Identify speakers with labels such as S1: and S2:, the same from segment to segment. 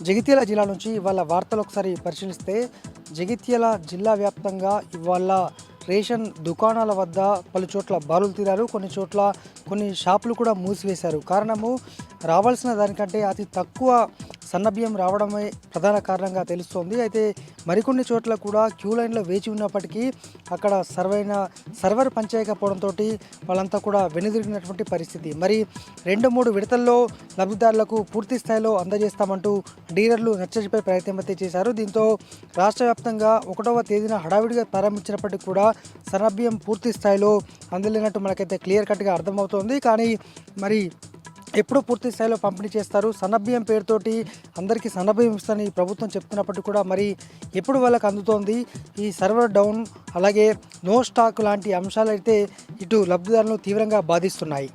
S1: జగిత్యాల జిల్లా నుంచి ఇవాళ వార్తలు ఒకసారి పరిశీలిస్తే జగిత్యాల జిల్లా వ్యాప్తంగా ఇవాళ రేషన్ దుకాణాల వద్ద పలు చోట్ల బారులు తీరారు. కొన్ని షాపులు కూడా మూసివేశారు. కారణము రావాల్సిన దానికంటే అతి తక్కువ సన్నబియ్యం రావడమే ప్రధాన కారణంగా తెలుస్తోంది. అయితే మరికొన్ని చోట్ల కూడా క్యూ లైన్లో వేచి ఉన్నప్పటికీ అక్కడ సర్వర్ పనిచేయకపోవడంతో వాళ్ళంతా కూడా వెనుదిరిగినటువంటి పరిస్థితి. మరి 2-3 విడతల్లో లబ్ధిదారులకు పూర్తి స్థాయిలో అందజేస్తామంటూ డీలర్లు నచ్చజెప్పే ప్రయత్నం అయితే చేశారు. దీంతో రాష్ట్ర వ్యాప్తంగా 1వ తేదీన హడావిడిగా ప్రారంభించినప్పటికీ కూడా సన్నబియ్యం పూర్తి స్థాయిలో అందలేనట్టు మనకైతే క్లియర్ కట్గా అర్థమవుతోంది. కానీ మరి ఎప్పుడు పూర్తి స్థాయిలో పంపిణీ చేస్తారు? సన్నబియ్యం పేరుతోటి అందరికీ సన్నబియ్యం ఇస్తారని ప్రభుత్వం చెప్తున్నప్పటికీ కూడా మరి ఎప్పుడు వాళ్ళకి అందుతోంది? ఈ సర్వర్ డౌన్ అలాగే నో స్టాక్ లాంటి అంశాలు అయితే ఇటు లబ్ధిదారులను తీవ్రంగా బాధిస్తున్నాయి.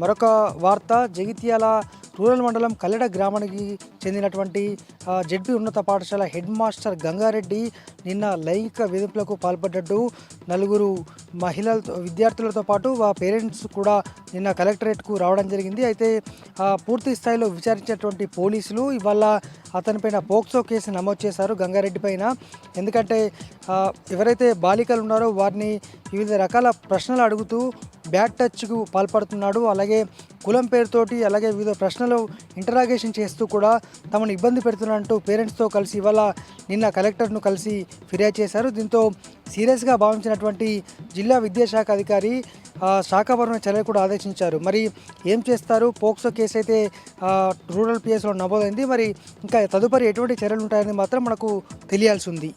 S1: మరొక వార్త, జగిత్యాల రూరల్ మండలం కల్లెడ గ్రామానికి చెందినటువంటి జెడ్పీ ఉన్నత పాఠశాల హెడ్ మాస్టర్ గంగారెడ్డి నిన్న లైంగిక వేధింపులకు పాల్పడ్డట్టు 4 విద్యార్థులతో పాటు పేరెంట్స్ కూడా నిన్న కలెక్టరేట్కు రావడం జరిగింది. అయితే పూర్తి స్థాయిలో విచారించినటువంటి పోలీసులు ఇవాళ అతనిపైన పోక్సో కేసు నమోదు చేశారు గంగారెడ్డి పైన. ఎందుకంటే ఎవరైతే బాలికలు ఉన్నారో వారిని వివిధ రకాల ప్రశ్నలు అడుగుతూ బ్యాడ్ టచ్కు పాల్పడుతున్నాడు. అలాగే కులం పేరుతోటి అలాగే వివిధ ప్రశ్నలు ఇంటరాగేషన్ చేస్తూ కూడా తమను ఇబ్బంది పెడుతున్నట్టు పేరెంట్స్తో కలిసి ఇవాళ నిన్న కలెక్టర్ను కలిసి ఫిర్యాదు చేశారు. దీంతో సీరియస్గా భావించినటువంటి జిల్లా విద్యాశాఖ అధికారి శాఖాపరమైన చర్యలు కూడా ఆదేశించారు. మరి ఏం చేస్తారు? పోక్సో కేసు అయితే రూరల్ పిఎస్లో నమోదైంది. మరి ఇంకా తదుపరి ఎటువంటి చర్యలు ఉంటాయని మాత్రం మనకు తెలియాల్సి ఉంది.